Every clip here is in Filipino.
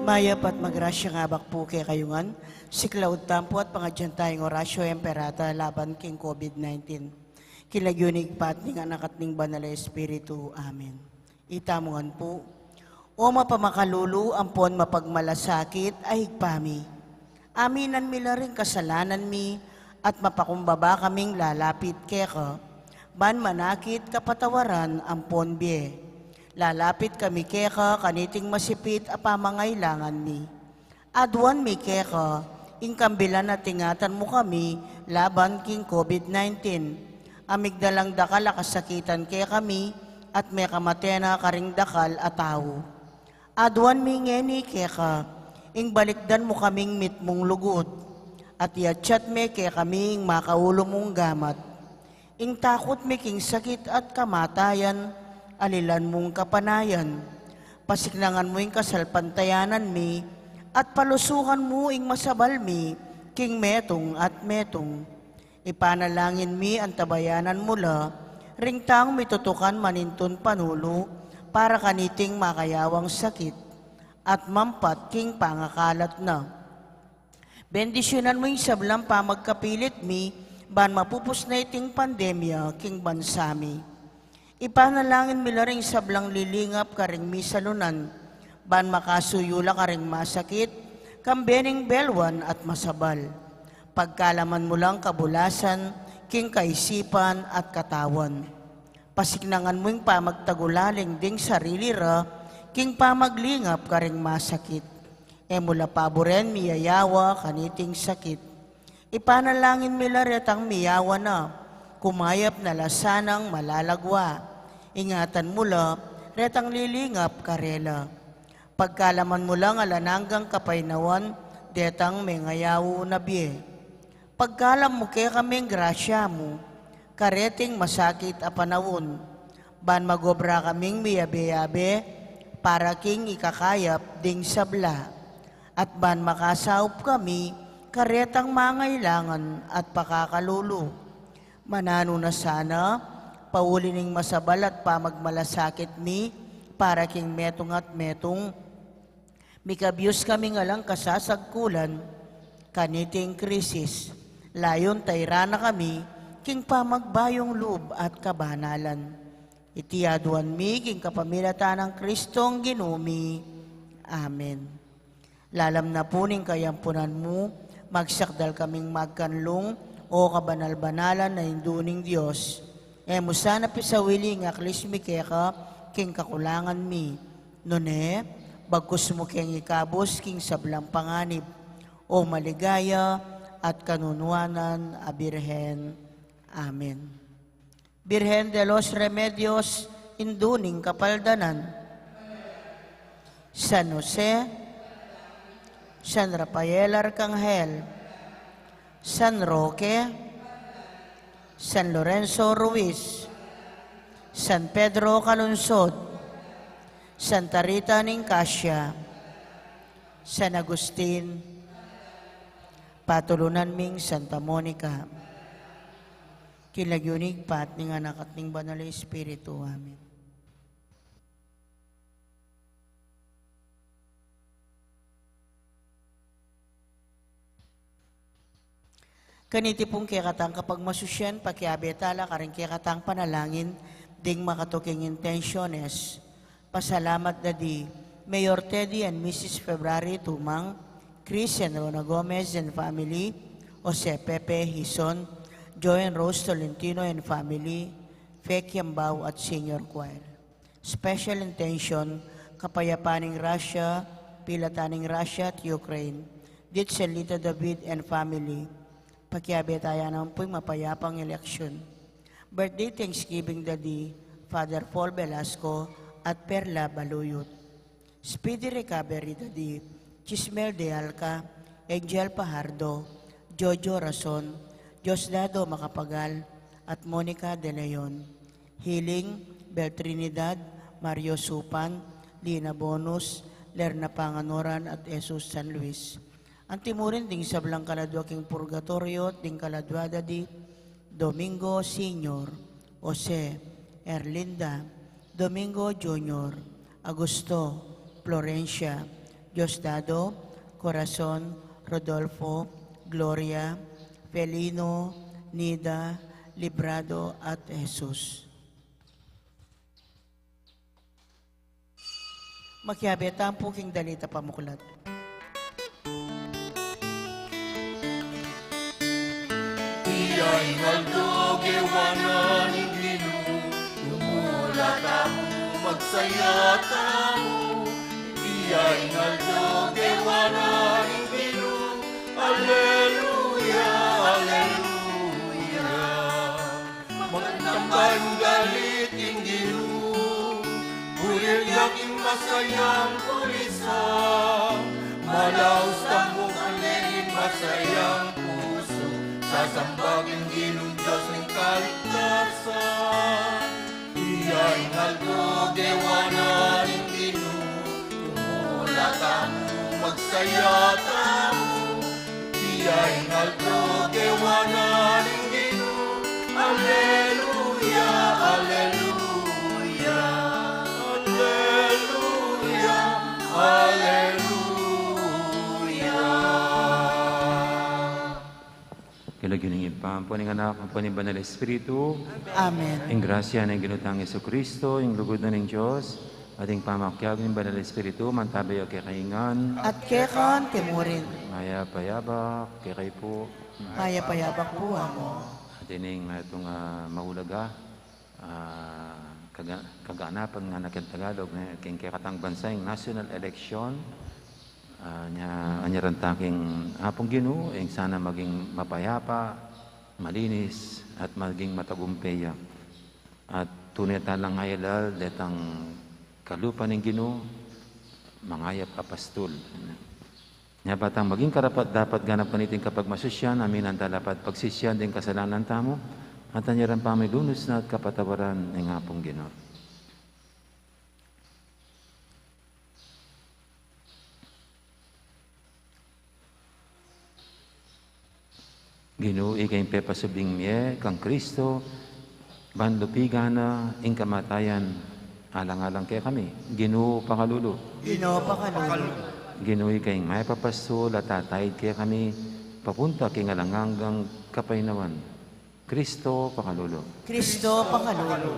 Mayap at magrasya nga bakpo kay kayungan, si Cloud Tampo at pangadyan tayong orasyo emperata laban king COVID-19. Kilagyunig pat ning anak at ning banal espiritu. Amen. Itamungan po, o mapamakalulu ampon mapagmalasakit ay higpami. Aminan mi rin kasalanan mi at mapakumbaba kaming lalapit keka. Ban manakit kapatawaran ampon biye. Lalapit kami keka, kaniting masipit a pamangailangan mi. Adwan mi keka, ingkambilan at tingatan mo kami, laban king COVID-19. Amigdalang dakal akasakitan kaya kami, at may kamatena karing dakal at tao. Adwan mi ngeni keka, ing balikdan mo kaming mitmong lugod, at yatsyat me kaya kaming makaulo mong gamat. Ing takot mi king sakit at kamatayan, alilan mong kapanayan, pasiklangan mo ing kasalpantayanan mi, at palusukan mo ing masabal mi, king metong at metong. Ipanalangin mi ang tabayanan mula, ringtang mitutukan manintun panulo, para kaniting makayawang sakit, at mampat king pangakalat na. Bendisyonan mo ing sablang pamagkapilit mi, ban mapupus na iting pandemya, king bansami. Ipanalangin mi ring sablang lilingap karing misalunan, ban makasuyula karing masakit, kambening belwan at masabal. Pagkalaman mo lang kabulasan, king kaisipan at katawan. Pasiknangan mo yung pamagtagulaling ding sarili ra, king pamaglingap karing masakit. E mula paboren miyayawa kaniting sakit. Ipanalangin mi retang miyawa na, kumayap na lasanang malalagwa. Ingatan mula, retang lilingap karela. Pagkalaman mo lang alananggang kapaynawan, detang may ngayaw na biye. Pagkalam mo kaya kaming grasya mo, kareting masakit a panawon. Ban magobra kaming miyabe-yabe, para king ikakayap ding sabla. At ban makasaup kami, karetang mangailangan at pakakalulu. Manano na sana, paulining masabal at pamagmalasakit mi, para king metong at metong, mikabyos kami ngalang kasasagkulan, kaniting krisis, layon tayrana kami, king pamagbayong loob at kabanalan. Itiyaduan mi, king kapamilatan ng Kristong ginumi. Amen. Lalam na po ning kayampunan mo, magsakdal kaming magkanlong, o kabanal-banalan na induning Diyos. E musana pisawili nga klismi keka, king kakulangan mi. Nune, bagkus mo king ikabos, king sablang panganib, o maligaya at kanunwanan a Birhen. Amen. Birhen de los Remedios, induning kapaldanan. San Jose, San Rafael Arcangel, San Roque, San Lorenzo Ruiz, San Pedro Calunsod, Santa Rita Nicasio, San Agustin, Patulunan ming Santa Monica, kilagyunig pat ning anak at ning banal na Espiritu. Amen. Kaniti pong kikatang kapag masusyan, pakiabetala ka rin kikatang panalangin, ding makatuking intensyones. Pasalamat na di, Mayor Teddy and Mrs. February Tumang, Chris and Rona Gomez and family, Jose Pepe Hison, Joy and Rose Tolentino and family, Fek Yambao at Senior Choir. Special intention, kapayapaning Russia, pilataning Russia at Ukraine, Ditselita David and family, pakiabetaya naman po'y mapayapang eleksyon. Birthday Thanksgiving Daddy, Father Paul Velasco at Perla Baluyot. Speedy Recovery Daddy, Chismel de Alca, Angel Pajardo, Jojo Rason, Diosdado Macapagal, at Monica De Leon. Healing, Bel Trinidad, Mario Supan, Lina Bonus, Lerna Panganoran at Jesus San Luis. Ang timurin ding sa Blang Kaladwa King Purgatorio, ding Kaladwada di Domingo Senior, Jose, Erlinda, Domingo Junior, Augusto, Florencia, Diosdado, Corazon, Rodolfo, Gloria, Felino, Nida, Librado at Jesus. Makiabeta ang puking dalita pamuklat. Iya'y naldogewanan Inginu, umula tamu, magsaya tamu. Iya'y naldogewanan Inginu, Alleluia, Alleluia. Magtamban galit Inginu, bulir yakin masayang kulisa, malaos tambok ang lehin masayang puso, sasambag ang ginong Diyos ng kaligtasan. Iya'y naldogewanan Inginu, tumula tamu, magsaya tamu. Iya'y naldogewanan Inginu, Alleluia, Alleluia, Alleluia, Alleluia. Kilagin ng ipampo ng anak, ang paniban ng Espiritu, Amen. ang grasya ng ginutang Yesu Kristo, ang lugod na ng Diyos, ating pamakyag ng banal na Espiritu, mantabayo kay kaingan, At kekan timurin, maya payabak, kay kay po, payapayabak po mo. atining itong maulaga, kaganapan nga na Tagalog, na king katang bansay, national election, anyaran taking apong Ginoo, ang sana maging mapayapa, malinis, at maging matagumpeya. At tunay talang ngayalal, detang kalupa ng Ginoo, mangayap apastol. Nya batang maging karapat dapat ganap kaniting kapag masusyan, amin ang talapat pagsisyan din kasalanan tamo, at anyaran pa may lunos na at kapatawaran ng apong Ginoo. Ginoo ikay pepasubing miye kang Kristo, banlupigana ing kamatayan, alang-alang kay kami. Ginoo pakalulo. Ginoo pakalulu. Ginoo ikay may papastol at tatayid kay kami, papunta king alanganggang kapainawan. Kristo pakalulo. Kristo pakalulu.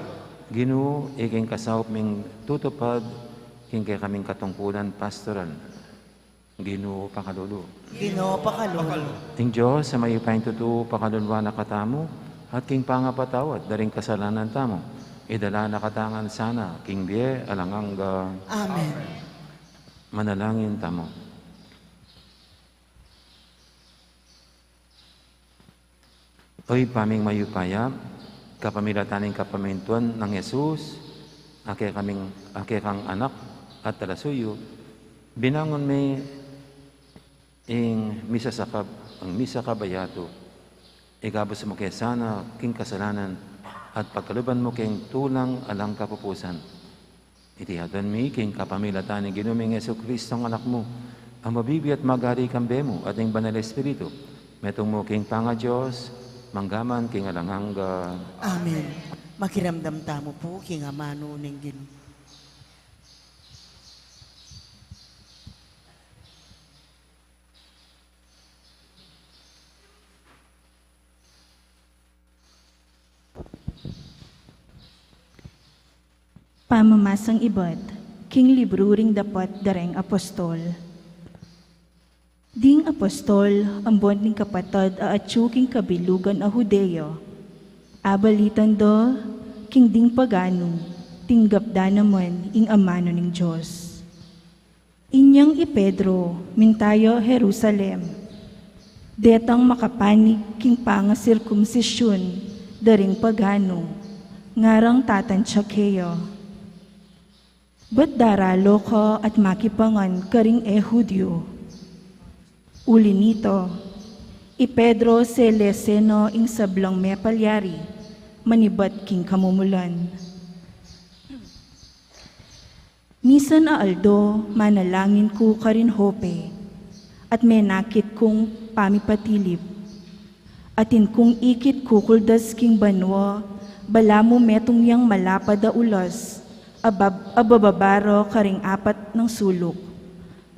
Ginoo ikay kasawop ming tutupad, king kay kaming katungkulan pastoral. Ginoo pakalulo. Ginoo pakalulu. Ting Diyos sa may ipain tutu pakalulwa na katamo at king pangapatawad daring kasalanan tamo. Idala na katangan sana king biye alangangga. Amen. Manalangin tamo. Oy paming mayupaya, kapamilataning kapamintuan ng Jesus, ake kang anak at talasuyo, binangon may ing misa sakab, ang misa kabayato, igabos mo kay sana king kasalanan at pagkaluban mo king tulang alang kapupusan. Itihadan mi king kapamilatan ni Ginuming Yesu Kristo ang anak mo, ang mabibi at magari kambe mo at ang banal Espiritu, Metong mo king panga Diyos, manggaman king alanghangga. Amen. Makiramdam tamo po, king amano ng Ginoo. Pamamasang ibad, king libruring dapat dareng apostol. Ding apostol, ambon ning kapatad a atsuking kabilugan a Hudeyo. Abalitan do, king ding pagano, tinggap da naman ing amano ning Diyos. Inyang ipedro, mintayo Jerusalem. Detang makapanig king panga sirkumsisyon, daring pagano, ngarang tatansya keyo. Ba't daralo ko at makipangan karing Hudyo? Uli nito, ipedro se leseno ing sablang me palyari, manibat king kamumulan. Misan a aldo, manalangin ko karin hope, at menakit kong pamipatilip. Atin kong ikit kukuldas king banwa, bala mo metong yang malapad a ulas, abababaro karing apat ng sulok,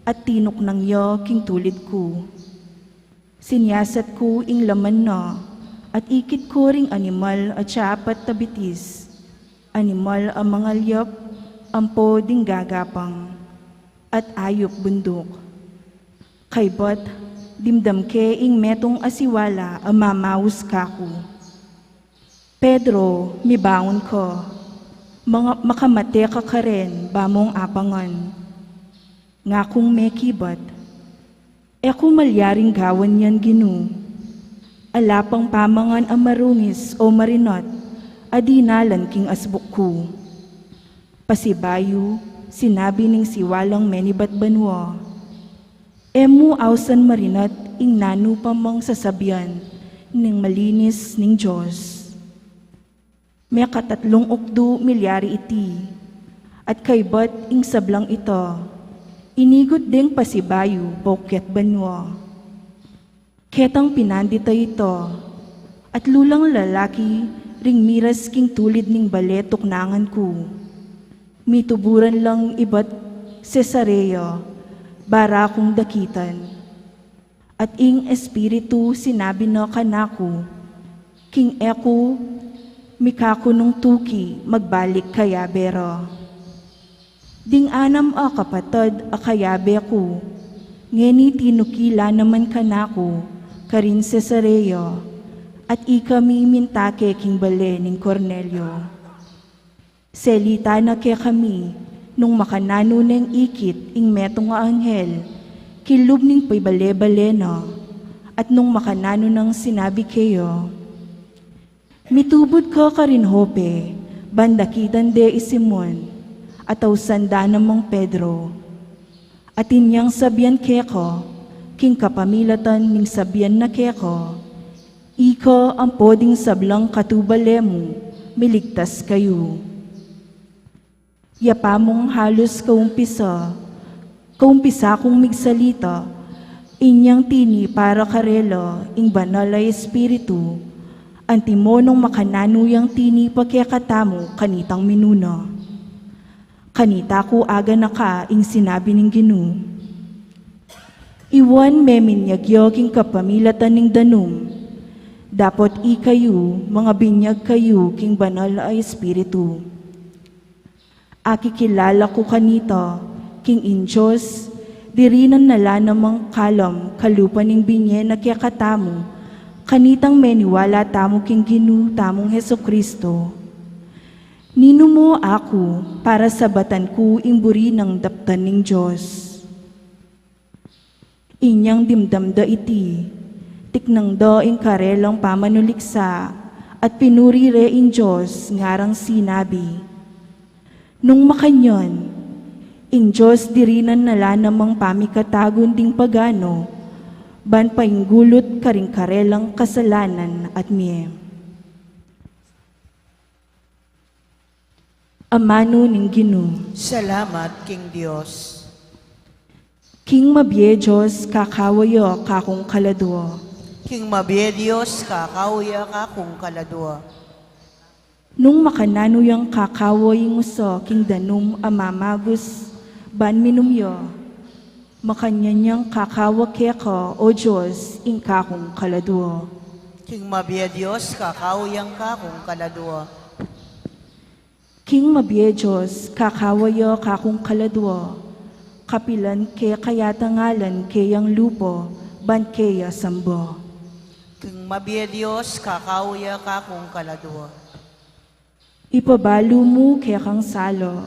at tinok ng yo king tulid ko. Sinyasat ko ing laman no, at ikit ko ring animal at siya apat tabitis, animal ang mga liyap, ampo ding gagapang, at ayop bundok. Kaybot, dimdam ke ing metong asiwala ang mamawus kako. Pedro, mibangon ko, mga makamate ka ka rin, bamong apangan. Nga kung may kibat, kung malyaring gawan yan Ginoo. Alapang pamangan ang marungis o marinot, adinalan king asbuk ko. Pasibayo, sinabi ning siwalang menibat banwa. Emu awsan marinot ing nanu pamang sasabyan, ning malinis ning Diyos. May 3 milyari iti, at kaybat ing sablang ito, inigot ding pasibayo, poket banwa. Ketang pinandita ito, at lulang lalaki, ring miras king tulid ning baletok nangan ko. Mituburan lang ibat Cesarea, bara kong dakitan. At ing espiritu sinabi na kanako, king eko, mikako nung tuki, magbalik kayabero. Ding anam a kapatad a kayabe ko, ngeni tinukila naman kanako, karin Cesarea, at ikami mintake king bale ning Cornelio. Selita na ke kami, nung makanano ng ikit ing metong nga anghel, kilub ning paybale-bale na, at nung makanano ng sinabi kayo, mitubod ka karin hope, bandakitan de isimon, at sanda namang Pedro. At inyang sabyan keko, king kapamilatan ning sabyan na keko, iko ang poding sablang katubalemu, miligtas kayo. Yapamong halos kaumpisa kong migsalita, inyang tini para karelo, ing banal ay espiritu, antimonong makananuyang tini pagkakatamo kanitang minuno. Kanita ko aga na ka, ing sinabi ning Ginoo. Iwan meminyagyo king kapamilatan ning danum, dapat ikayo, mga binyag kayo king banal ay espiritu. Akikilala ko kanito, king injos, dirinan nala namang kalam, kalupa ning binye na kiyakatamo, kanitang meniwala tamo king Ginoo tamong Hesukristo. Nino mo ako para sabatan ko imburi ng daptan ning Diyos. Inyang dimdamda iti, tiknang do ing karelang pamanuliksa, at pinurire ing Diyos ngarang sinabi. Nung makanyon, ing Diyos dirinan nala namang pamikatagon ding pagano, ban painggulot karing karelang kasalanan at miye. Amano ning Ginoo. Salamat, King Diyos. King mabye Diyos kakawayo kakong kaladwo. King Mabedios, kakauya ka kung kaladwa. Nung makananuyang kakawoy nguso king danum amamagos ban minumyo, makanyanyang kakawa keko o Diyos ing kakong kaladwa. King Mabedios, kakauyang ka kung kaladwa. King Mabiyejos, kakawayo kakong kaladwa, kapilan ke kayatangalan kayang lupo, ban kaya sambo. King Mabedios, kakauya ka kung kaladwa. Ipabalo mo kaya kang salo,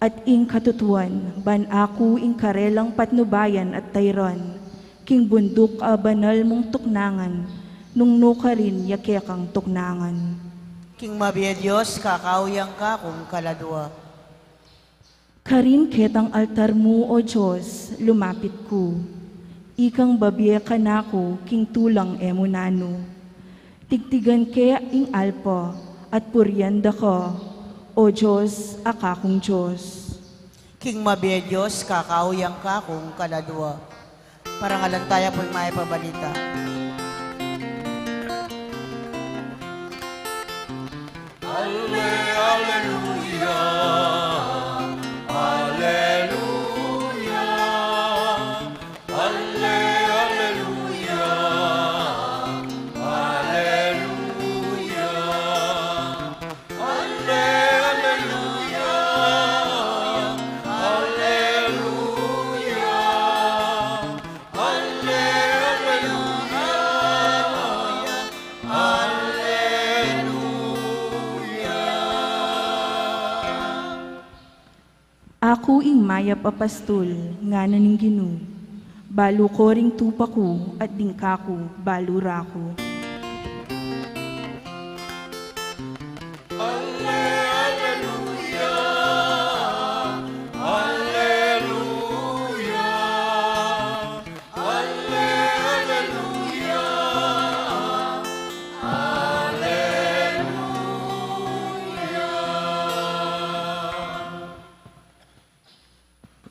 at ing katutuan, ban ako ing karelang patnubayan at tayron, king bundok a banal mong tuknangan, nung nuka rin yakya kang tuknangan. King Mabedios, kakauyang ka kung kaladwa. Karin ketang altar mo, O Diyos, lumapit ko. Ikang babiya ka na ko, king tulang emunano. Tigtigan kaya ing alpo, at puryanda ko, O Diyos, akakong Diyos. King Mabedios, kakauyang ka kung kaladwa. Parangalan tayo po'y maipabalita. Alleluia, alleluia, alleluia, alleluia, alleluia, Ako ing mayap apastol, nga naning ginu. Balo ko ring tupa ko, at dingka ko, balo rako.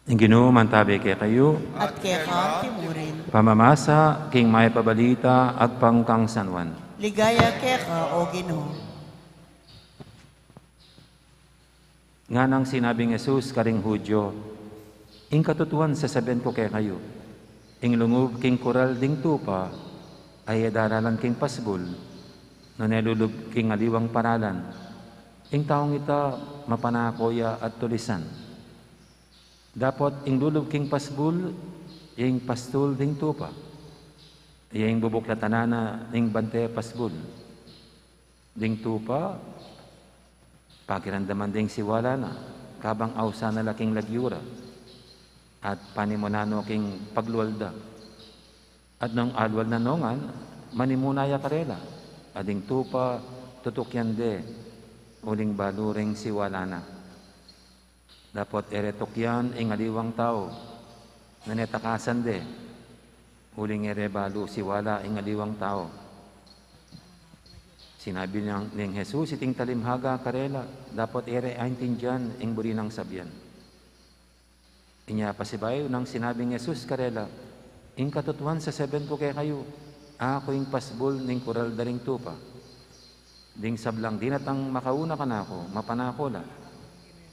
Ang Ginoo mantabi kay kayo, At kaya ka timurin. pamamasa, king may pabalita, at pangkang sanwan. Ligaya kaya ka, O Ginoo. Nga nang sinabing Jesus karing Hudyo, ing katutuan sasabihin ko kay kayo, ing lungub king kural ding tupa, ay daralan king pasbol, no nelulub king aliwang paralan, ing taong ita mapanakoya at tulisan. Dapat ing lulub king pasbol, ing pastol ding tupa, ing bubuk na tanana, ing bante pasbol, ding tupa, pakiramdaman ding siwala na, kabang awsa na laking lagyura, at panimunano king pagluwalda. At nang alwal na nongan, manimunaya karela, ading tupa, tutukyan de, uling baluring siwala na. Dapat eretokyan ing aliwang tao, nanetakasan de, uling erebalu siwala ing aliwang tao. Sinabi ng Jesus, iting talimhaga karela, dapat ere aintin dyan, ing buri ng sabyan. Inya pasibayo ng sinabing Jesus karela, ing katutuan sa seben ko kay kayo, ako ing pasbol ning kural daring tupa. Ding sablang dinatang makauna ka na ako, mapanakola,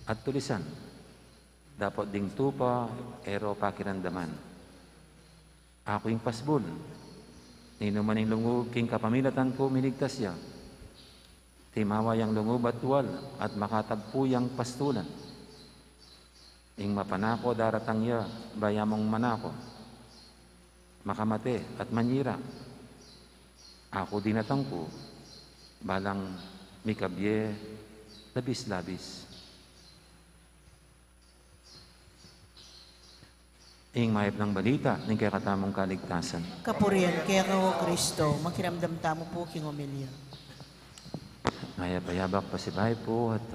at tulisan. Dapat ding tupa, ero pakiramdaman. Ako ing pasbol, ninuman ing lungub, king kapamilatan ko, miligtas siya. Timawa yang lungub at tuwal at makatagpo yang pastulan. Ing mapanako daratang ya, bayamong manako. Makamate at manyira. Ako dinatang ko, balang mikabye, labis-labis. Ing mayap ng balita, ning kaya katamong kaligtasan. Kapurian kaya ka, O Kristo, makiramdam tamo po king Omelia. Mayabak pa si Bay po at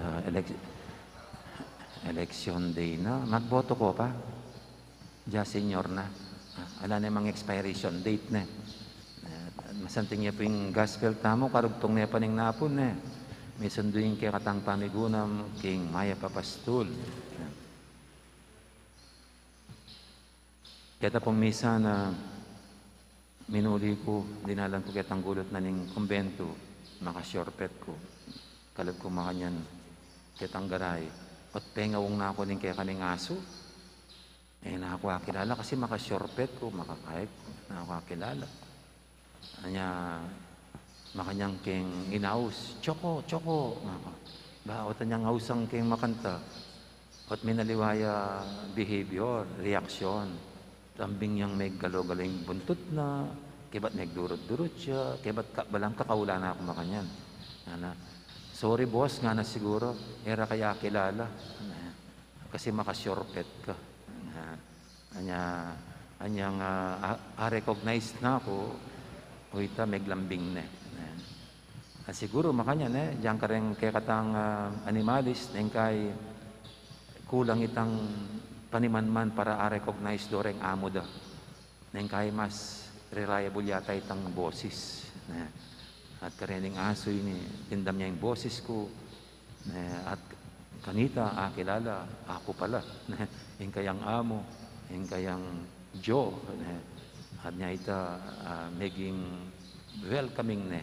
election day na. Magboto ko pa. Diya senior na. Ala na mga expiration date na. Masanting niya po yung gospel tamo, karugtong niya pa ning napon na. May sunduin kay katang pamigunam, king Maya Papastul. Kaya pong misa na minuli ko, dinalan ko kitang gulot na ning kumbento, makasyorpet ko, kalab ko makanyan, kitang garay, at pengawong na ako ning kaya kaning aso, nakakakilala kasi makasyorpet ko, makakahit ko, nakakakilala. Anya, makanyang keng inaus, Choco, baotan niyang hausang keng makanta, at minaliwaya behavior, reaksyon, tambing yang may galo-galing buntot na, kibat nagdurot-durot siya, kibat balang kakawala na ako makanyan. Sorry boss, nga na siguro, era kaya kilala, kasi makasyorpet ka. Anyang recognize na ako, uita may glambing na. Siguro makanya diyan ka rin kay katang animalis na kay kulang itang panimanman para recognize doreng amo da. Na kay mas reliable yata itang boses. At karening aso ini, tindam niya yung boses ko. At kanita, kilala, ako pala. Yung kayang amo, yung kayang Joe. At niya ita maging welcoming na.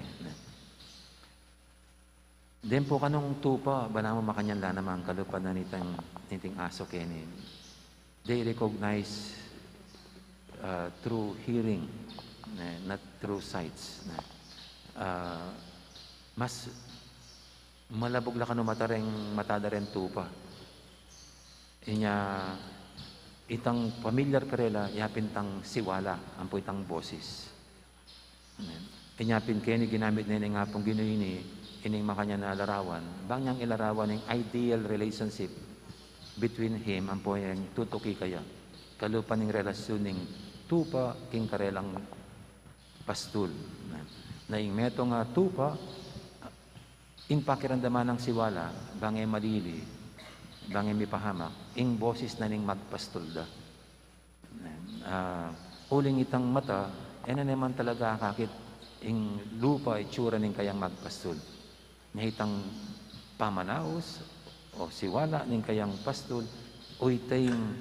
Then po kanong tupa, bala mo makanyan la naman, kalupan na niting aso kenin. They recognize through hearing, not through sights. Mas malabog la kano matada rin tupa. Inya, itang familiar karela, yapin tang siwala, ampo itang boses. Inyapin keni ginamit na nga pong ginoyini, ining makanya na larawan, bang niyang ilarawan ng ideal relationship between him, ang po yung tutuki kaya, kalupan ng relasyon ng tupa, king karelang pastul. Na yung meto nga tupa, in pakiramdaman ng siwala, bang malili, bang mipahamak, ing boses na ning magpastul da. Uling itang mata, na naman talaga kakit, ing lupa, itsura ning kayang magpastul. Nahitang pamanaos o siwala ning kayang pastul o itayong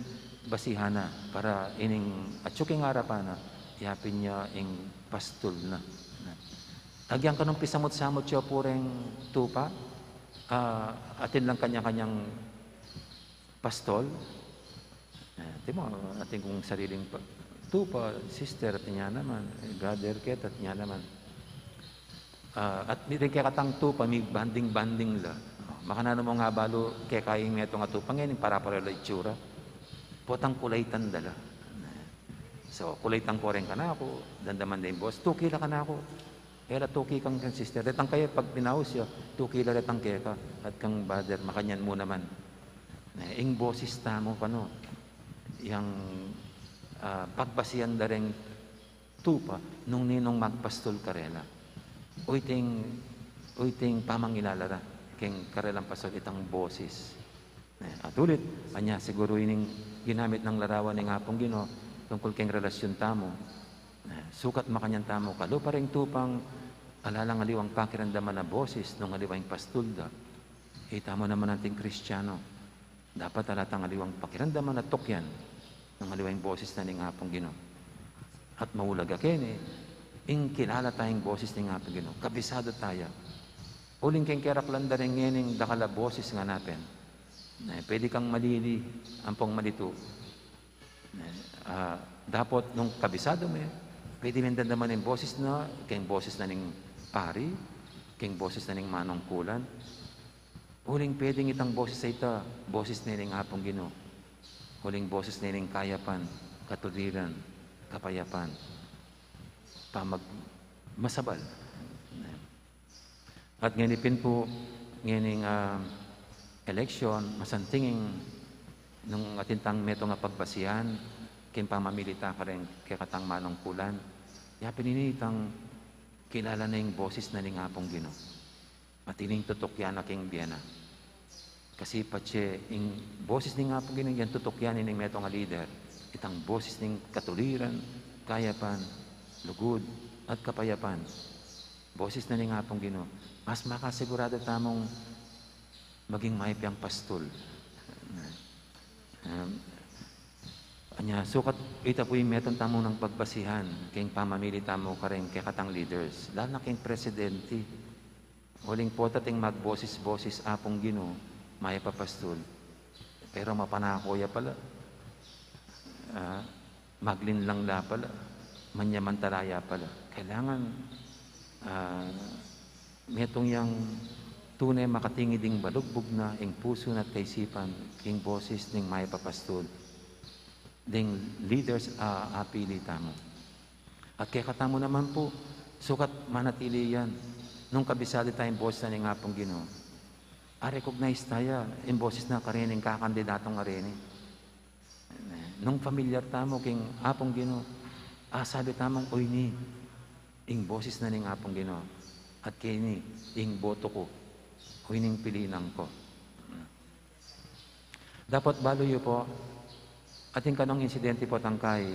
basihana para ining atsuking harapana yapin niya ing pastul na. Agyan ka nung pisamot-samot siya pureng tupa atin lang kanya-kanyang pastol. Di mo, ating kong sariling tupa, sister at niya naman, brother ket at niya naman. At rin kaya katang tupa, may banding-banding la. Makanano mo nga balo, kaya kayang meto nga tupa, ngayon para itsura. Potang kulay tandala. So, kulay tang koreng ka na ako, dandaman din boss, 2 kila ka na ako. Era 2 kang sister. Retang kaya, pag pinaus siya, 2 kila retang kaya ka, at kang brother, makanyan mo naman. Ing boses tamo ka no, yung pagbasihan da rin tupa, nung ninong magpastol karela. Uiting pamangilalara king karelang pasol itang boses. At ulit, anya siguro ining ginamit ng larawan ng apong Ginoo tungkol king relasyon tamo. Sukat makanyan tamo kalo pareng tupang alalang aliwang pakiramdaman na boses nung aliwang pastulda. Tamo naman nating Kristiyano. Dapat alatang aliwang pakiramdaman na tokyan ng aliwang boses na ning apong Ginoo. At maulaga kene ing kilala tayong boses ng apong Ginoo. Kabisado tayo. Uling keng keraklan da rin ngening dakala boses nga napen. Pwede kang malili, ampong malito. Dapat nung kabisado mo, pwede mindan naman yung boses na, keng boses na ning pari, keng boses na ning manungkulan. Uling pwedeng itang boses sa ita, boses na ning apong Ginoo. Uling boses na ning kayapan, katuliran, kapayapan. Masabal. At nganipin po nganing election, masantingin nung atintang meto nga pagbasihan, kin pamamilita ka rin kay katang manungkulan. Yapin initang kilala na yung boses na ning apong Ginoo. Matining tutukyan na king biyana. Kasi patse, yung boses ning apong Ginoo, yan tutukyan ning meto nga leader. Itang boses ning katuliran, kayapan, lugod, at kapayapan. Boses na ni nga pong Ginoo. Mas makasigurado tamong maging maipyang pastol. Anya, sukat ita po yung meton tamo ng pagbasihan, kayong pamamili tamo ka rin kay katang leaders, lalo na kayong presidente. Huling po tating magboses-boses apong Ginoo, maya papastol. Pero mapanakoya pala. Maglinlang la pala. Manyamantalaya pala. Kailangan metong yang tunay makatingiding balugbog na ing puso na't kaisipan king boses ning maya papastol. Ding leaders apili tamo. At kaya katamo naman po, sukat manatili yan. Nung kabisado tayong boses na ni nga pong Ginoo, recognize tayo yung boses na karining kakandidatong arini. Nung familiar tamo king apong Ginoo, sabi tamong, oy ni, ing boses na ning apong Ginoo. At kaya ni, ing boto ko, oy ning pilinang ko. Dapat baloyo po, ating kanong insidente po tangkay,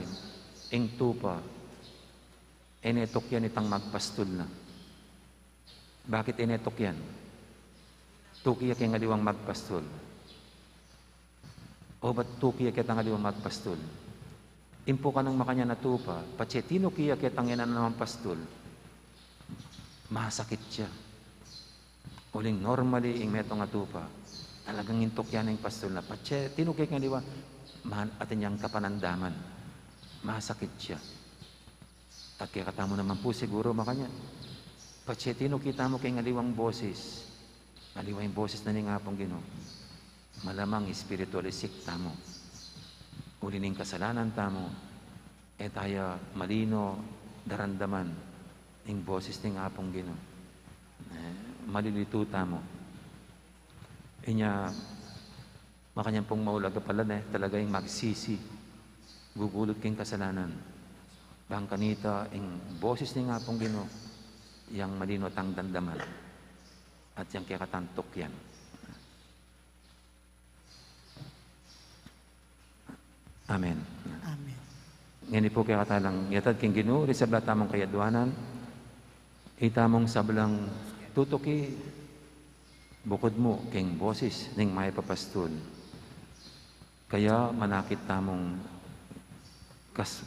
ing tupa, inetok yan itang magpastol na. Bakit inetok yan? Tukiya kaya ngaliwang magpastol. O ba't tukiya kaya ngaliwang magpastol? Impo ka ng makanya na tupa, patsetino kiya kaya tanginan naman pastol, masakit siya. Uling normally ing meto nga tupa, talagang intok yan ng pastol na, patsetino kaya ngaliwang atin yang kapanandaman, masakit siya. At kaya katamo naman po siguro makanya, patsetino kita mo kay ngaliwang boses, ngaliwang boses na ni nga pong Ginoo, malamang spiritualisik tamo. Ulining kasalanan tamo, tayo malino darandaman ing boses ni nga pong Ginoo. Malilito tamo. Inya, makanyang pong maulaga pala talaga yung magsisi, gugulot king kasalanan. Bang kanita, ing boses ni nga pong Ginoo, yang malino tang dandaman, at yang kaya katantok yan. Amen. Amen. Ngayon po kaya katalang, yatad king Ginoo, risabla tamong kayadwanan, itamong sablang tutuki, bukod mo king boses ning may papastol. Kaya manakit tamong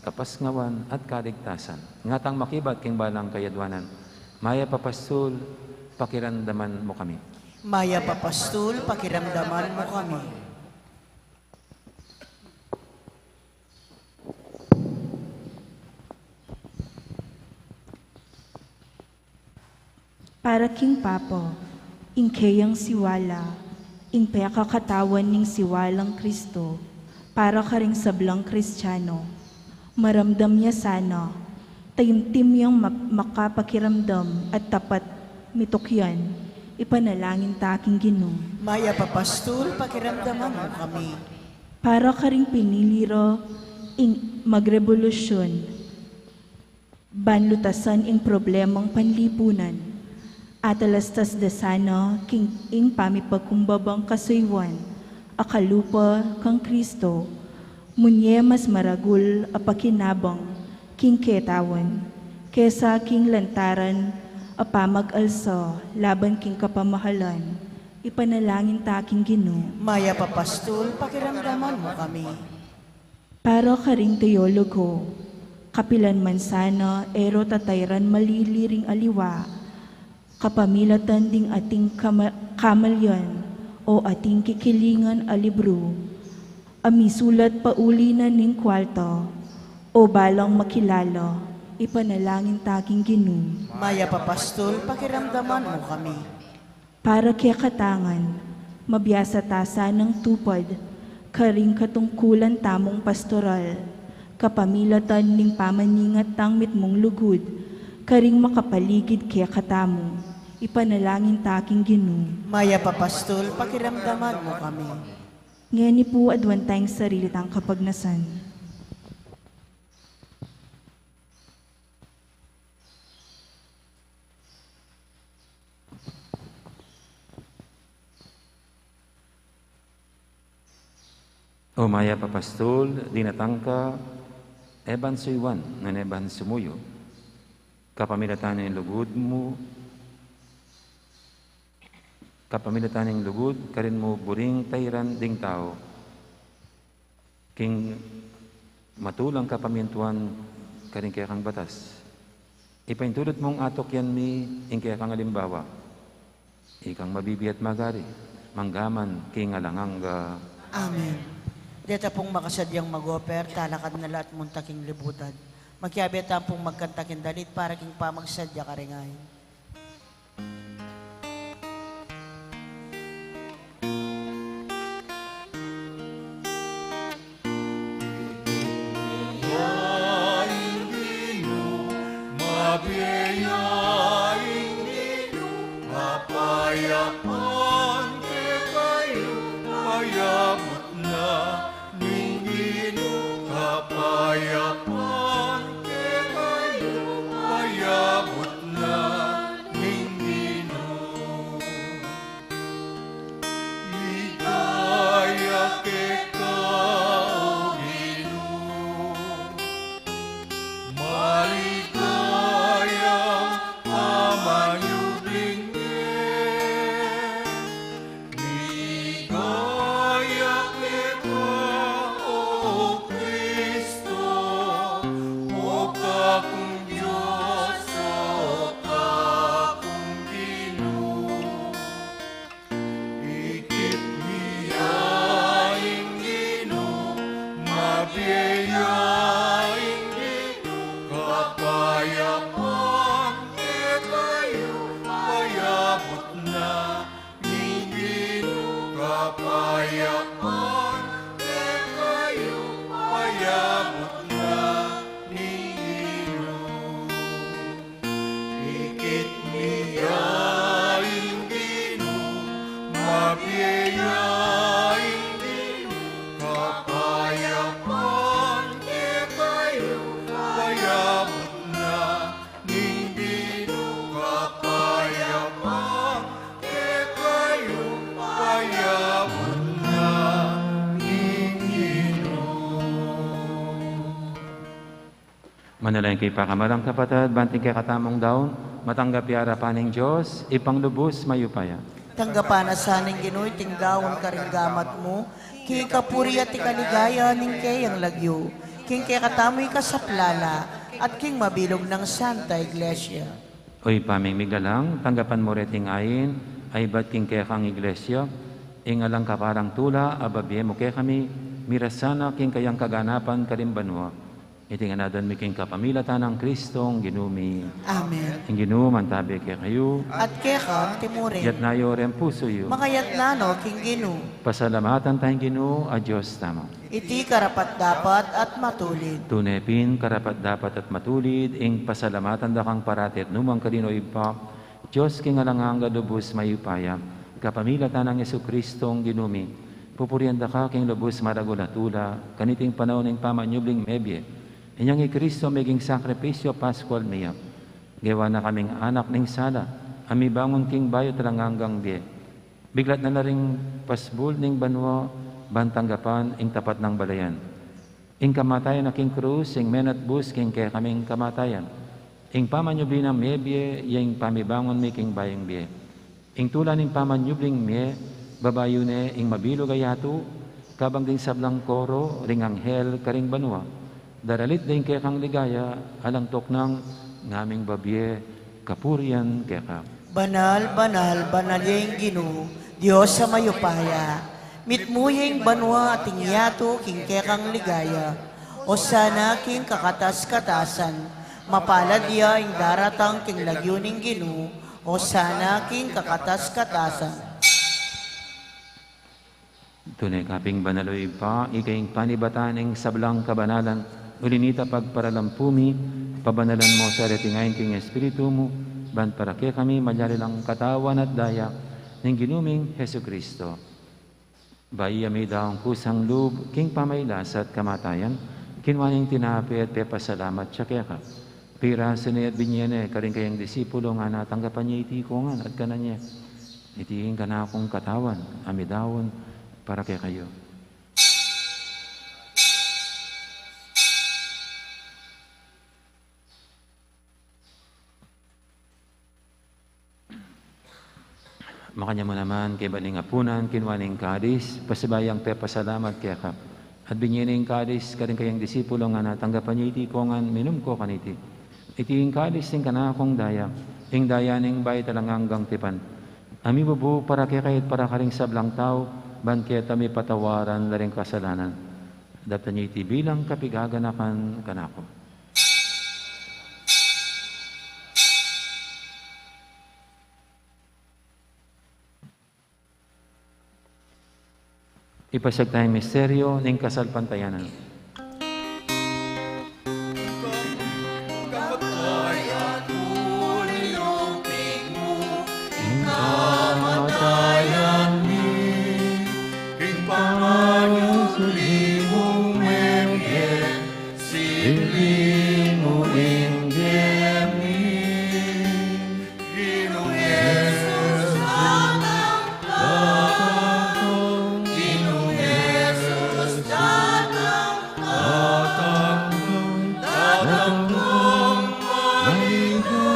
kapasngawan at kaligtasan. Ngatang makibat king balang kayadwanan, maya papastol, pakiramdaman mo kami. Maya papastol, pakiramdaman mo kami. Para king Papo, ing kayang siwala, ing pekakatawan ning siwalang Kristo, para ka ring sablang Kristiyano, maramdam niya sana, tayimtim yang makapakiramdam at tapat mitokyan, ipanalangin taking Ginoo. Maya papastol, pakiramdaman mo kami. Para ka ring piniliro, ing magrevolusyon, banlutasan ing problemang panlipunan, at alastas desana king ing pamipagkumbabang kasuywan, akalupa kang Kristo, munye mas maragul apakinabang king ketawan, kesa king lantaran apamag-alsa laban king kapamahalan, ipanalangin taking Ginoo. Maya papastol, pakiramdaman mo kami. Para ka ring teologo, kapilan man sana ero tatayran maliliring aliwa, kapamilatan ding ating kamalyan o ating kikilingan a libro, amisulat pauli na ning kwalta o balang makilala, ipanalangin taking Ginoo. Maya papastol, pakiramdaman mo kami. Para kaya katangan, mabiyasa tasa ng tupad, karing katungkulan tamong pastoral, kapamilatan ning pamaningat tangmit mong lugod, karing makapaligid kaya katamo, ipanalangin taking Ginoo. Maya papastol, pakiramdaman mo kami. Ngayon ni po adwan tayong sarili tang kapagnasan. O maya papastol, dinatangka, eban suywan, nan eban sumuyo, kapamilatan ng lugod mo, kapamilatan ng lugod, karin mo buring tayran ding tao, king matulang kapamintuan karing kaya kang batas. Ipaintulot mong atok yan mi, ing kaya kang alimbawa. Ikang mabibiat magari, manggaman, kingalangang Amen. Deta pong makasadyang magoper, talakad na lahat muntaking libutan. Magkiyabit ang pong magkantakin dalit para king pamagsadya karingahin. Mabiyaing Dino, mapayapan ke kayo, mayabot na ning Dino, kapayapan ke kayo, mayabot na ning Dino. Ligaya ke kao Dino, maligayang amanyubling ligaya kita, O Kristo, o kakong Diyos, o kakong Ginoo. Ikit miyaing Ginoo, mabiyaing Ginoo, kapayapan ke kayo, mayabot na ning Ginoo, kapayapan ke kayo, mayabot na ning Ginoo. Ikit miyaing Ginoo, mabiyaing Ginoo, kapayapan ke kayo, mayabot na ning Ginoo, kapayapan ke kayo, mayabot na ning Manalangin kay pakamalang kapatid, banting kay katamong daon, matanggap yarapan ng Diyos, ipanglubos mayupaya. Tanggapan na saning Ginooy tinggawon karinggamat mo, king kapuri at ikaligaya ning kayang lagyo, king kaya katamoy kasaplala, at king mabilog ng Santa Iglesia. Oy paming miglalang, tanggapan mo reting ayin, ay ba't king kaya kang iglesia, ingalang kaparang tula, ababye mo kaya kami, mirasana king kayang kaganapan kalimbanwa. Itingan na doon miking kapamilatan ng Kristong ginumi. Amen. Ang ginuman tabi kaya kayo, At kaya timurin, yat nayo rin puso yo. makayat na no, king Ginoo. Pasalamatan tayong Ginoo, a Diyos tama. Iti karapat dapat at matulid. Tunepin, karapat dapat at matulid, ing pasalamatan da kang parati at numang kadino ipa, Diyos king alangang gadubos mayupaya, kapamilatan ng Yesu Kristong ginumi, pupurian da ka king lubos maragulatula, kaniting panahon ng pamanyubling mebye, inyang Kristo meging sakripisyo Pascual miyak, gawa na kaming anak ning sala, ami bangon king bayo talanganggang biye, biglat na ring pasbul ning banwa, bantanggapan ing tapat ng balayan. Ing kamatayan na king krus, ing menat bus, king kaya kaming kamatayan. Ing pamanyubli ng mebye, yung pamibangon mi king bayang biye. Ing tula ning pamanyubling miye, babayo ne, ing mabilog ayato, kabang ding sablang koro, ring anghel, karing banwa. Daralit din kaya kang ligaya, alang tok ng ngaming babye, kapurian kaya ka. Banal, banal, banal yung Ginoo, Diyos sa mayupaya. Mitmuyeng banwa at ingyato king kekang ligaya. O sana king kakatas-katasan, mapalad ya ing daratang king lagyuning Ginoo. O sana king kakatas-katasan. Tunay kaping banaloy pa, ikaing panibatan ng sablang kabanalan, ulinita pagparalampumi, pabanalan mo sa retingayin king Espiritu mo, ban para kaya kami malyarilang katawan at daya ng ginuming Heso Kristo. Bayi ami daong kusang loob, king pamaylas at kamatayan, kinwaning tinapi at pepasalamat siya kaya ka. Pira sinay at binyene, karing kayang disipulo nga natanggapan niya itikongan at kananya. Itiin ka na akong katawan, amidawon, para kaya kayo. Makanya mo naman kay baning apunan, kinwaning kadis, pasibayang pe pasalamat kaya ka. At binyining kalis karing kayang disipulo nga natanggapan niya iti ko nga minum ko kaniti. Iti yung kalis ting kana akong daya, ing daya ning bay talanganggang tipan. Ami bubu para kay kahit para karing sablang tao, ban kaya tami patawaran na rin kasalanan. Dapta niya iti bilang kapigaganakan kanako. Ipasag tayong misteryo ng kasalpantayanan. Kamatayan mo, nilupig mo, Kamatayan ni king pangalan suli mong membye, sili mo inggem ni Ginoong Jesus datang Ginoong Jesus datang kong maligaya.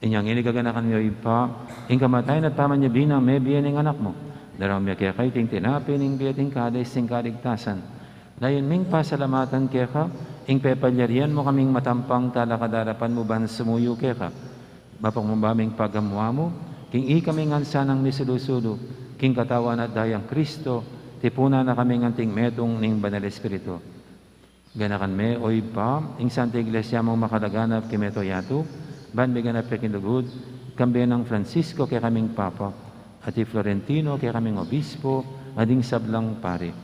Inyang inigaganakan niyo ipa, ing kamatayan at paman niya binang may biyan ng anak mo. Daraw miya kaya kayo ting tinapin, ing biyating kaday sing kaligtasan. Dayon ming pasalamatan kaya ka, ing pepalyarian mo kaming matampang talakadarapan mo ban sumuyo kaya ka. Mapagmabaming pagamuha mo, king i kaming ansanang nisulusulo, king katawan at dayang Kristo, tipuna na kaming anting metong ning banal espiritu. Ganakan me, oy pa, ing Santa Iglesia mong makalaganap kimeto yato, ban may ganap pekinlugod, kambiyan ng Francisco kaya kaming Papa, at Florentino kaya kaming Obispo, ading sablang pare.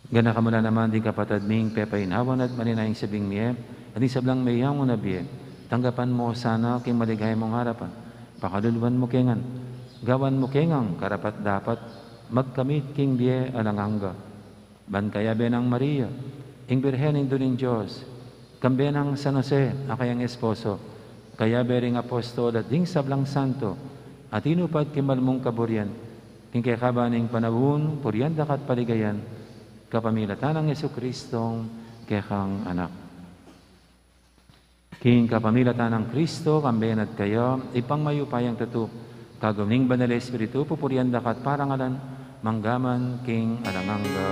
Gana ka mula naman di kapatad ming pepainawan at maninayang sabing miye, ading sablang mayang mo na biye. Tanggapan mo sana king maligay mong harapan. Pakaluluan mo kengan. Gawan mo kengang karapat dapat magkamit king biye alanganga. Ban kaya benang Maria, ing Birhen ing duning Diyos, kambenang San Jose, akayang esposo, kaya bering apostol at ding sablang santo, at inupad kimalmong kaburian, king kaya kabaning panahon, purian dakat paligayan, kapamilatan ng Yesu-Kristong kekang anak. King kapamilatan ng Kristo, kamben at kayo, ipangmayupayang tatu, kaguning banal espiritu, pupurian dakat parangalan, manggaman king alanganga.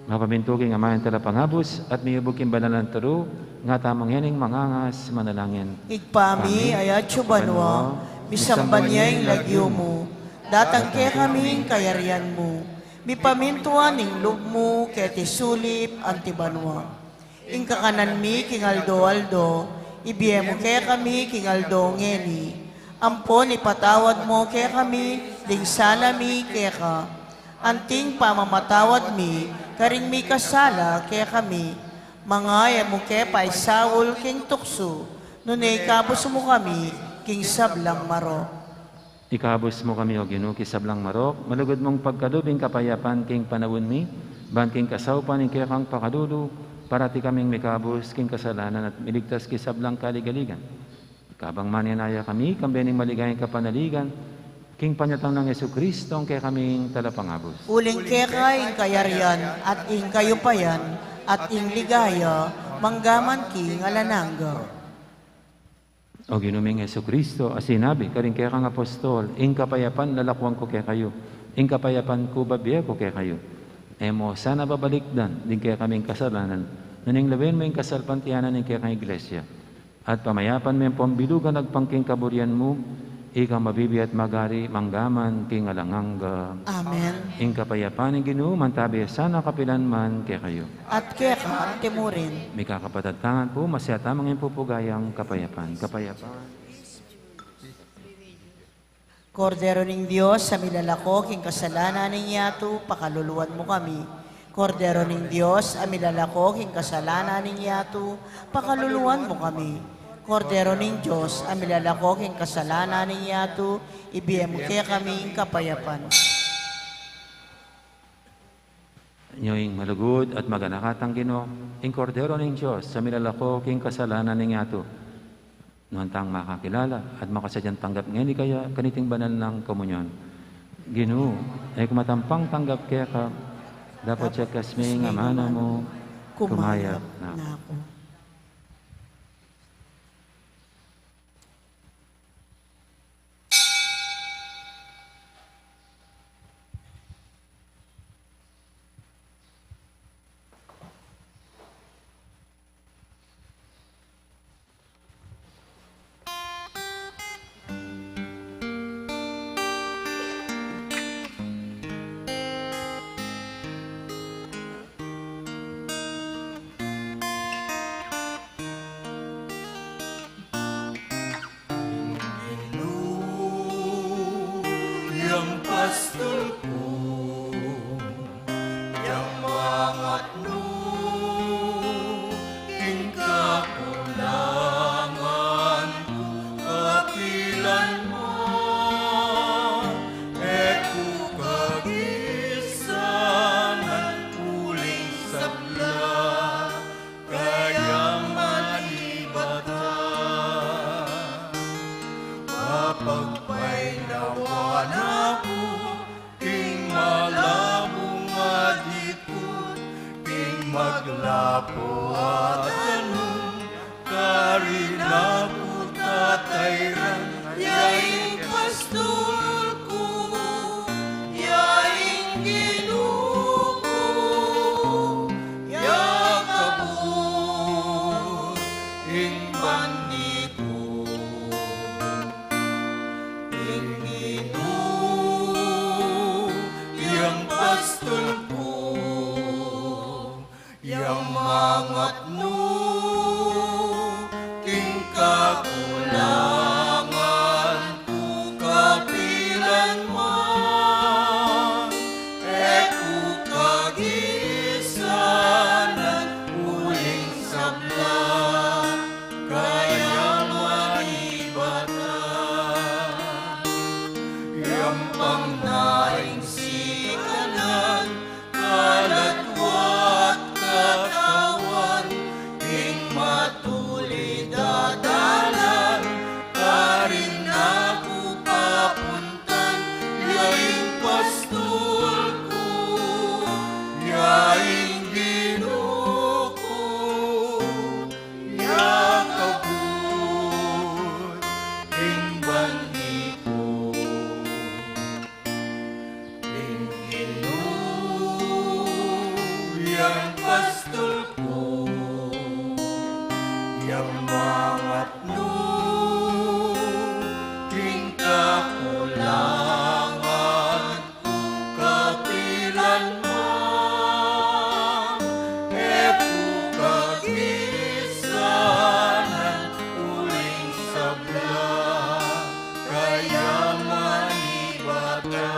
Mapamintuging amayan tala pangabos at miyubuging banalan taro, nga tamang yaning mangangas manalangin. Igpami ayat banwa, bisamban niya yung lagyo mo, datang kaya kaming kayarian mo, mipamintuan ing loob mo, kaya tisulip antibanwa. Ing kakanan mi king aldo, ibiye mo kaya kami king aldo ngeni, ampon ipatawad mo kaya kami, ding salami kaya ka, anting pamamatawad mi, karing mi kasala kaya kami, mga mo kaya paisawol king tukso, nunay kabos mo kami, king sablang maro. Ikabos mo kami o Ginoo kisablang marok, malugod mong pagkalubing kapayapan king panawon mi, ban king kasawpan ing kaya kang pakadulo, parati kaming mikabos king kasalanan at miligtas kisablang kaligaligan. Kabang manyanaya kami, kambening maligayang kapanaligan, king panyatang ng Yesu-Kristo, kaya kaming talapangabos. Uling kaya ing kayarian at ing kayupayan at ing ligaya, manggaman king alanangga. O ginuming Yesu-Kristo, sinabi, karing kaya kang apostol, ing kapayapan lalakwang ko kaya kayo, ing kapayapan ko babiya ko kaya kayo. Emo, sana babalikdan, din kaya kaming kasalanan, naning lawin mo yung kasalpantiyanan ng kaya kang iglesia. At pamayapan mo yung pambilugan nagpangking kaburian mo, ikaw mabibi at magari, manggaman, king alanganga. Amen. Ing kapayapan ng Ginoo, mantabi sana kapilan man kaya kayo. At kaya ka timurin. May kakapatatangan po, masyata mga pupugayang kapayapan. Kapayapan. Kordero ng Diyos, sa milalako, king kasalanan ng yato, pakaluluan mo kami. Kordero ng Diyos, amilalako, king kasalanan ng yato, pakaluluan mo kami. Kordero ning Diyos, amilalako king kasalanan ning yato, ibiyam kaya kami kapayapan. Nyoing malugod at maganakatang Ginoo, ing kordero ning Diyos, sa milalako king kasalanan ning yato. Nuhantang makakilala at makasadyang tanggap ngayon kaya kaniting banal ng komunyon. Ginoo, ay kumatampang tanggap kaya ka, dapat siya kasmi nga mana mo, kumayat na. ako. Yang pastol ko, yang mangat no, ing kakulangan ko, kapilan mo, eku kagisanan, uling sabla, kaya manibata, kapagpay nawan ako, king malabong adikot, king maglapo at anong karinapo tatayran, yaing pastol ko, yaing Ginoo ko, yakabot, ing bandito. Yang pastol ko, yang mangat no, king kakulangan ko, kapilan man, eku kagisanan, uling sabla, kaya manibata. Yang pangnaing sikanan, kalatwat katawan, ing matuli dadalan, karin ako papuntan, yaing pastol ko, yaing Ginoo ko, yakabot, ing bandito. Yang pastol ko, yang mangat no, king kakulangan ko, kapilan man, epu kagisanan, uling sabla, kaya manibata.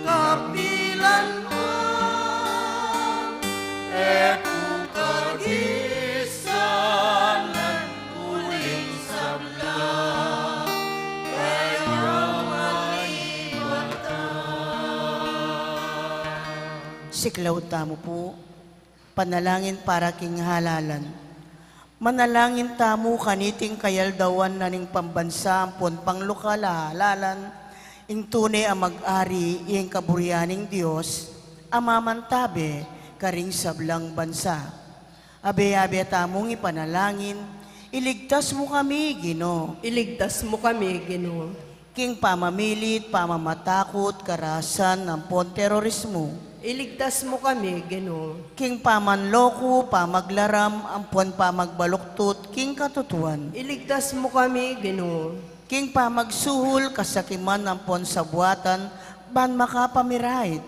Kapilan man, eku kagisanan, uling sabla, kaya manibata. Siklaw tamo po, panalangin para king halalan. Manalangin tamo kaniting kayaldawan na ning pambansa ampon panglokala halalan. Ing tunay ang mag-ari ing kaburyaning Diyos, amamantabe karing sablang bansa. Abe-abe tamong ipanalangin, iligtas mo kami, Ginoo. Iligtas mo kami, Ginoo. King pamamilit, pamamatakot, karasan, ampon terorismo. Iligtas mo kami, Ginoo. King pamanloko, pamaglaram, ampon pamagbaluktot, king katutuan. Iligtas mo kami, Ginoo. King pamagsuhol, kasakiman, ampon sa buwatan, ban makapamirait.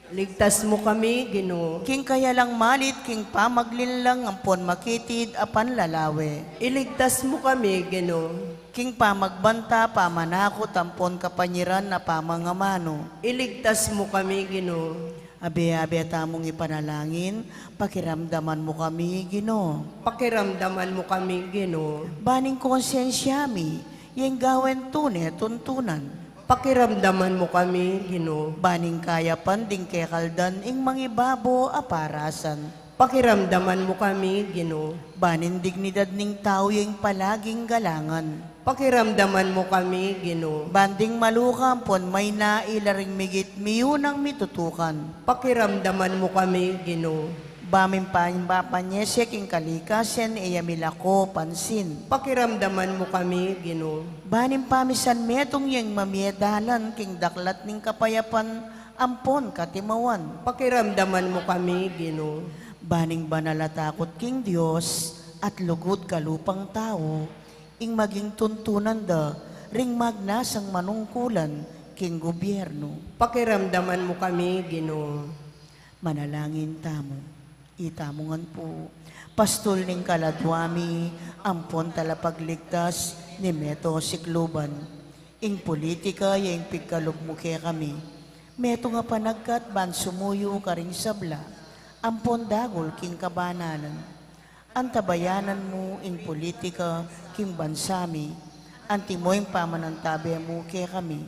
Ligtas mo kami, Ginoo. King kaya lang malit, king pamaglinlang, ampon makitid, apan lalawe. Iligtas mo kami, Ginoo. King pamagbanta, pamanakot, ampon kapanyiran na pamangamano. Iligtas mo kami, Ginoo. Abi-abi at among ipanalangin, pakiramdaman mo kami, Ginoo. Pakiramdaman mo kami, Ginoo. Baning konsensya mi, yung gawen tune, tuntunan. Pakiramdaman mo kami, Ginoo. Baning kaya panding kekaldan, ing mangibabo aparasan. Pakiramdaman mo kami, Ginoo. Banin dignidad ning tao yung palaging galangan. Pakiramdaman mo kami, Ginoo. Banding malukampon, may nailaring migit miyunang mitutukan. Pakiramdaman mo kami, Ginoo. Bamin pa yung bapanyesek ing kalikasen, milako pansin. Pakiramdaman mo kami, Ginoo. Banin pamisan metong yung mamiedalan, king daklat ning kapayapan, ampon katimawan. Pakiramdaman mo kami, Ginoo. Baning banalatakot king Diyos, at lugod kalupang tao, ing maging tuntunan da, ring magnasang manungkulan, king gobyerno. Pakiramdaman mo kami, Ginoo. Manalangin tamo, itamongan po. Pastol ning kaladwami, ampon talapagligtas, ni Meto Sikluban. Ing politika, yung pigkalugmuke kami. Meto nga panagkat, ban sumuyo ka ring sabla, ampon dagol king kabanalan. Antabayanan mo ing politika, king bansami, antimo yung pamanantabi mo ke kami.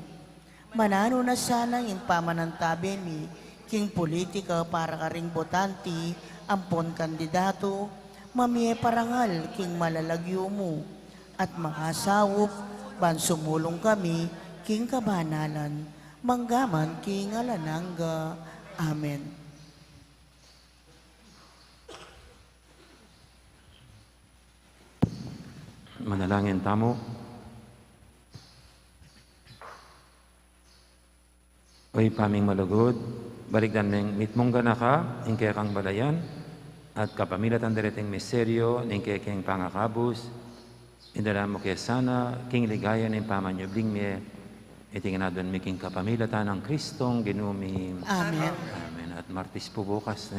Manano na sana yung pamanantabi mi, king politika para ka ring botanti, ampon kandidato, mamie parangal king malalagyo mo, at makasawop, ban sumulong kami, king kabanalan, manggaman king alananga. Amen. Manalangin tamo. Oy paming malugod, balikdan ning mitmong ganaka, ingke kang balayan, at kapamilatan direteng misteryo, ingke keng pangakabus, indala mo kaya sana, king ligaya ng pamanyubling me, itingin na doon miking kapamilatan ng Kristong ginumi. Amen. Amen. At Martis po bukas,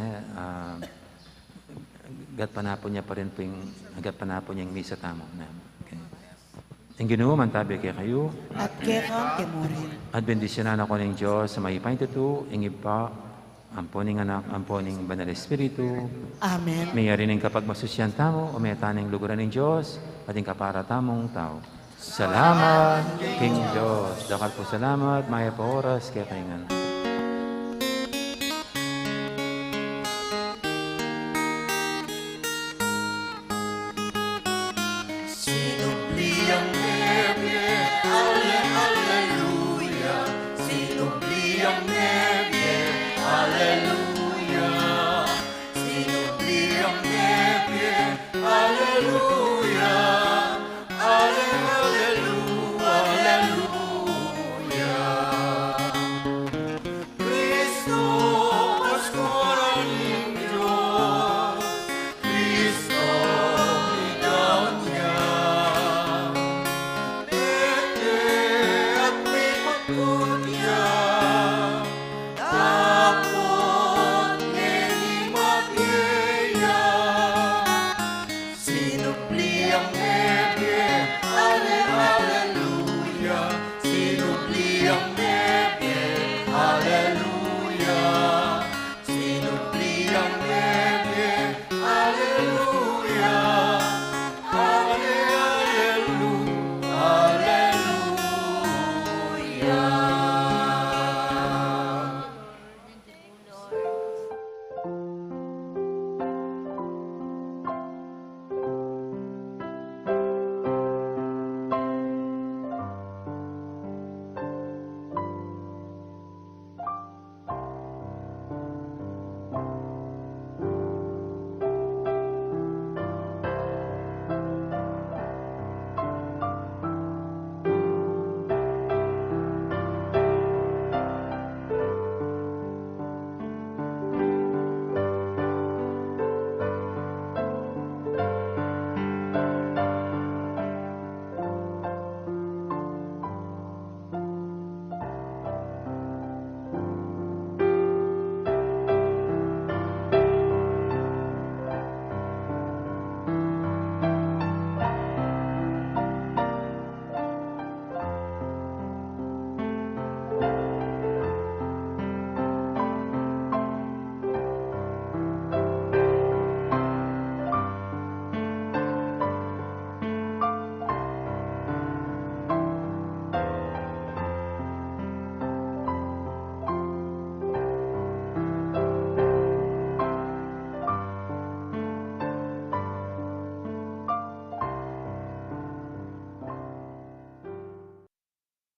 gat panapon niya pa rin po yung, gat panapon niya yung misa tamo. Okay. Ang Ginoo, mantabi kaya kayo. At kekang timurin. At bendisyonan ako ng Diyos sa may paintito, ingib pa, amponing anak, amponing banal espiritu. Amen. May rin kapag masusyan tamo, o may taning luguran ng Diyos, at yung kapara tamong tao. Salamat, King Diyos. Dakal po salamat, maya pa oras, kaya kaingan. Sinubliang nebe, alleluia. Sinubliang nebe, alleluia. Sinubliang nebe, alleluia.